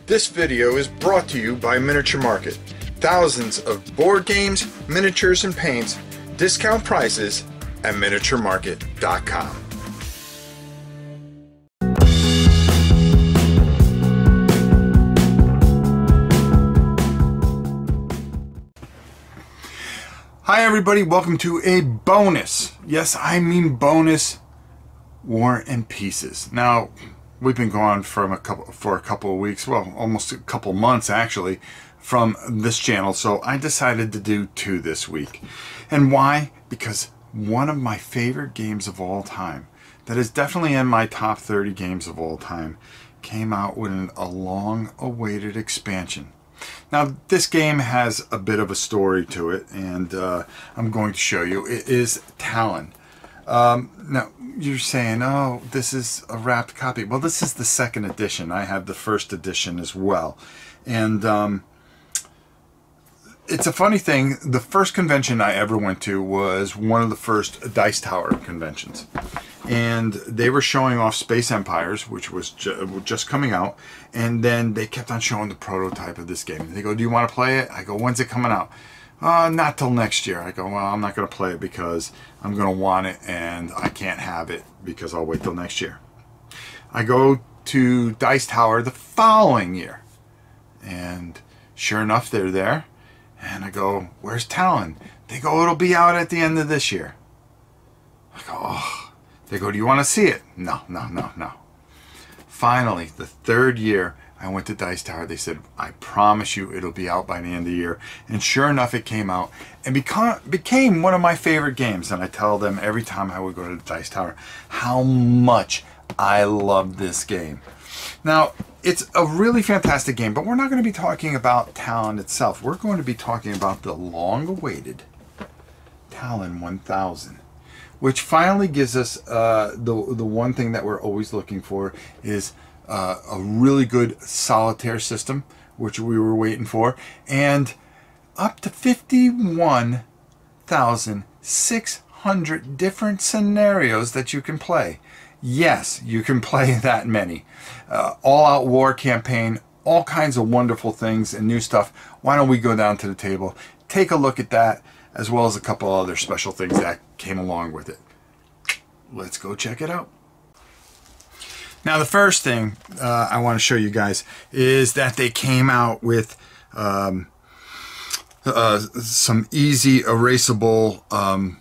This video is brought to you by Miniature Market. Thousands of board games, miniatures, and paints, discount prices at miniaturemarket.com. Hi everybody, welcome to a bonus. Yes, I mean bonus War and Pieces. Now, we've been gone for a couple of weeks, well, almost a couple months actually, from this channel, so I decided to do two this week. And why? Because one of my favorite games of all time, that is definitely in my top 30 games of all time, came out with a long-awaited expansion. Now, this game has a bit of a story to it, and I'm going to show you. It is Talon. Now, you're saying, oh, this is a wrapped copy. Well, this is the second edition. I have the first edition as well. And it's a funny thing. The first convention I ever went to was one of the first Dice Tower conventions. And they were showing off Space Empires, which was just coming out. And then they kept on showing the prototype of this game. They go, do you want to play it? I go, when's it coming out? Not till next year. I go, well, I'm not going to play it because I'm going to want it and I can't have it because I'll wait till next year. I go to Dice Tower the following year. And sure enough, they're there. And I go, where's Talon? They go, it'll be out at the end of this year. I go, oh. They go, do you want to see it? No. Finally, the third year, I went to Dice Tower. They said, I promise you it'll be out by the end of the year. And sure enough, it came out and became one of my favorite games. And I tell them every time I would go to the Dice Tower how much I love this game. Now, it's a really fantastic game, but we're not going to be talking about Talon itself. We're going to be talking about the long-awaited Talon 1000. Which finally gives us the one thing that we're always looking for is a really good solitaire system, which we were waiting for, and up to 51,600 different scenarios that you can play. Yes, you can play that many. All-out war campaign, all kinds of wonderful things and new stuff. Why don't we go down to the table, take a look at that, as well as a couple other special things that came along with it. Let's go check it out. Now, the first thing I want to show you guys is that they came out with some easy erasable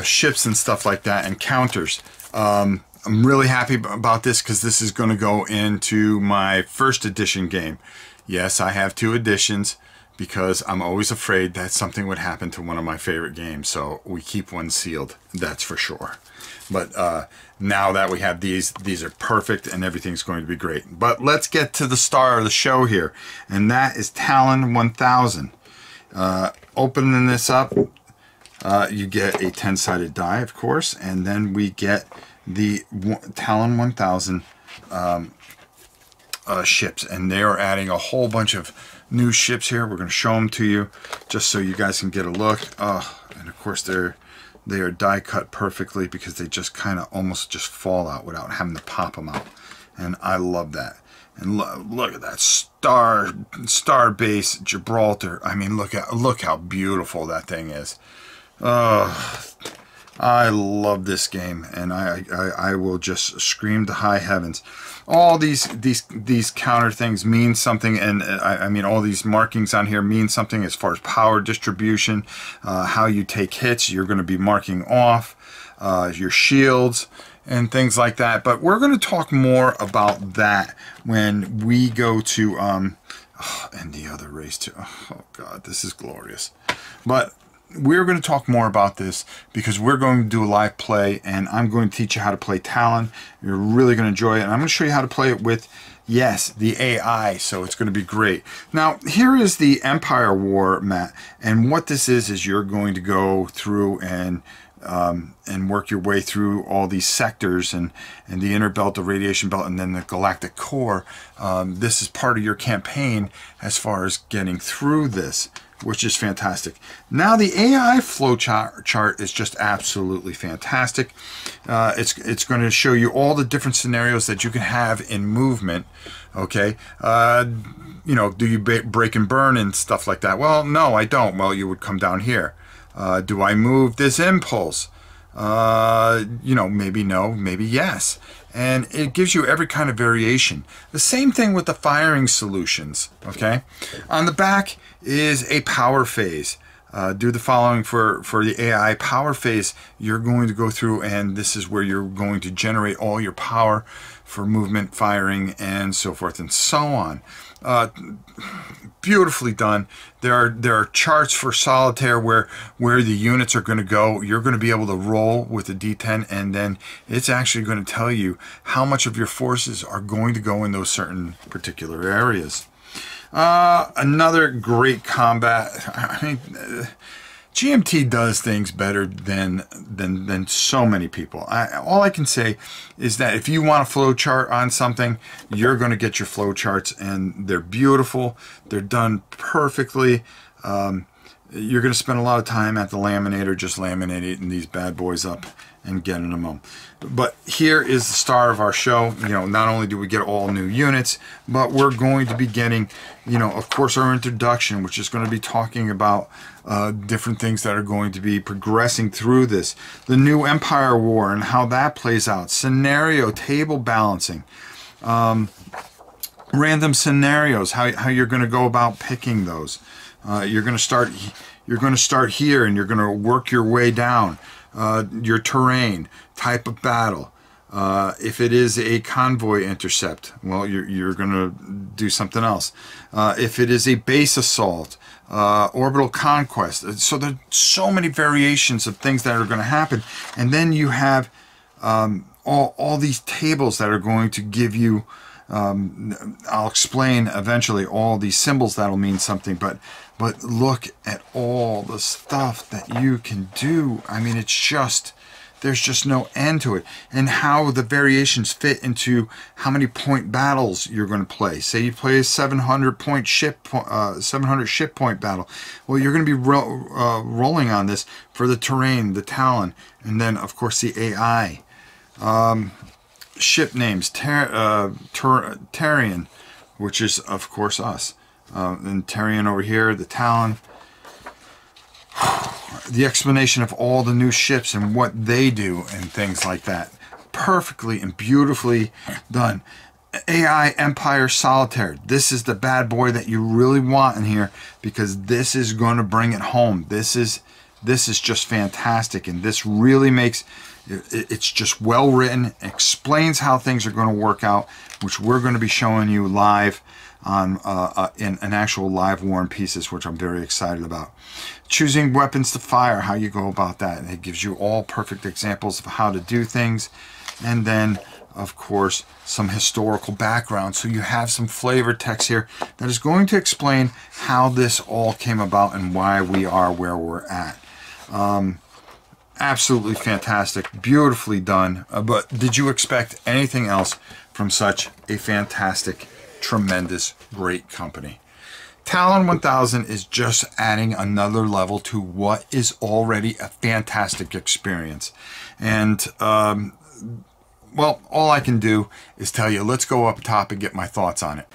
ships and stuff like that, and counters. I'm really happy about this because this is going to go into my first edition game. Yes, I have two editions, because I'm always afraid that something would happen to one of my favorite games. So we keep one sealed, that's for sure. But now that we have these are perfect and everything's going to be great. But let's get to the star of the show here, and that is Talon 1000. Opening this up, you get a 10-sided die, of course, and then we get the Talon 1000 ships, and they are adding a whole bunch of new ships here. We're going to show them to you just so you guys can get a look. And of course they are die cut perfectly because they just kind of almost just fall out without having to pop them out, and I love that. And look at that star base Gibraltar. I mean, look how beautiful that thing is. I love this game, and I will just scream to high heavens. All these counter things mean something, and I mean all these markings on here mean something as far as power distribution, how you take hits. You're going to be marking off your shields and things like that. But we're going to talk more about that when we go to and the other race too. Oh God, this is glorious. But we're going to talk more about this because we're going to do a live play, and I'm going to teach you how to play Talon. You're really going to enjoy it, and I'm going to show you how to play it with, yes, the AI, so it's going to be great. Now, here is the Empire War map, and what this is you're going to go through and work your way through all these sectors and the inner belt, the radiation belt, and then the galactic core. This is part of your campaign as far as getting through this. which is fantastic. Now the AI flow chart is just absolutely fantastic. It's going to show you all the different scenarios that you can have in movement. Okay, you know, do you break and burn and stuff like that? Well, no, I don't. Well, you would come down here. Do I move this impulse? You know, maybe no, maybe yes. And it gives you every kind of variation. The same thing with the firing solutions, okay? On the back is a power phase. Do the following for the AI power phase. You're going to go through, and this is where you're going to generate all your power for movement, firing, and so forth and so on. Beautifully done. There are charts for solitaire where the units are going to go. You're going to be able to roll with the D10, and then it's actually going to tell you how much of your forces are going to go in those certain particular areas. Another great combat. I mean, GMT does things better than so many people. All I can say is that if you want a flow chart on something, you're going to get your flow charts, and they're beautiful. They're done perfectly. You're going to spend a lot of time at the laminator just laminating these bad boys up and getting them home. But here is the star of our show. You know, not only do we get all new units, but we're going to be getting, you know, of course, our introduction, which is going to be talking about different things that are going to be progressing through this. The new Empire War and how that plays out. Scenario, table balancing. Random scenarios, how you're going to go about picking those. You're going to start here, and you're going to work your way down. Your terrain, type of battle. If it is a convoy intercept, well, you're going to do something else. If it is a base assault, orbital conquest. So there's so many variations of things that are going to happen. And then you have all these tables that are going to give you, I'll explain eventually all these symbols that'll mean something, but look at all the stuff that you can do. I mean, it's just, there's just no end to it. And how the variations fit into how many point battles you're going to play. Say you play a 700 ship point battle. Well, you're going to be rolling on this for the terrain, the Talon, and then of course the AI. Ship names, Tarian, which is of course us. And Tarian over here, the Talon. The explanation of all the new ships and what they do and things like that. Perfectly and beautifully done. AI Empire Solitaire. This is the bad boy that you really want in here, because this is going to bring it home. This is just fantastic, and this really makes it's just well written. Explains how things are going to work out, which we're going to be showing you live on in an actual live War and Pieces, which I'm very excited about. Choosing weapons to fire, how you go about that. It gives you all perfect examples of how to do things. And then, of course, some historical background. So you have some flavor text here that is going to explain how this all came about and why we are where we're at. Absolutely fantastic, beautifully done. But did you expect anything else from such a fantastic, tremendous, great company? Talon 1000 is just adding another level to what is already a fantastic experience. And, well, all I can do is tell you, let's go up top and get my thoughts on it.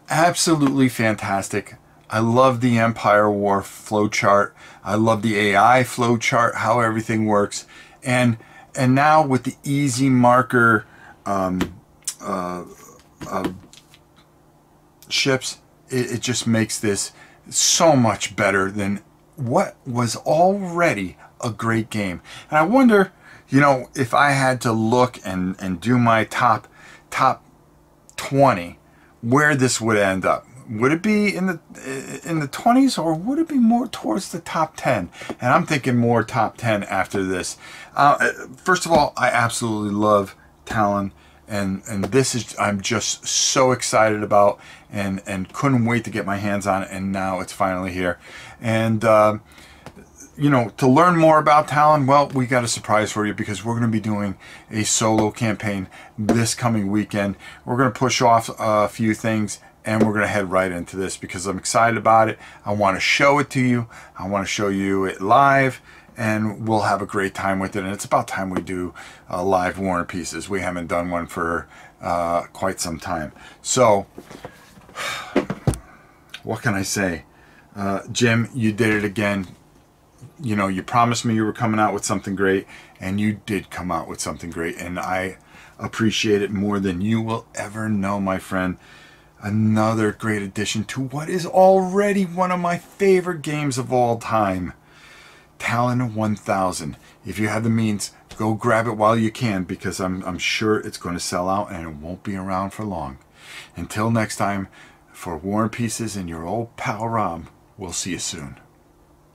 Absolutely fantastic. I love the Empire War flowchart. I love the AI flowchart, how everything works. And now with the easy marker ships, it just makes this so much better than what was already a great game. And I wonder, you know, if I had to look and do my top 20, where this would end up. Would it be in the 20s, or would it be more towards the top 10? And I'm thinking more top 10 after this. First of all, I absolutely love Talon, and this is, I'm just so excited about, and couldn't wait to get my hands on it, and now it's finally here. And you know, to learn more about Talon, well, we got a surprise for you, because we're going to be doing a solo campaign this coming weekend. We're going to push off a few things, and we're going to head right into this because I'm excited about it. I want to show it to you. I want to show you it live, and we'll have a great time with it. And it's about time we do live War and Pieces. We haven't done one for quite some time. So, what can I say? Jim, you did it again. You know, you promised me you were coming out with something great, and you did come out with something great, and I appreciate it more than you will ever know, my friend. Another great addition to what is already one of my favorite games of all time, Talon 1000. If you have the means, go grab it while you can, because I'm sure it's going to sell out and it won't be around for long. Until next time, for War and Pieces and your old pal Rob, we'll see you soon.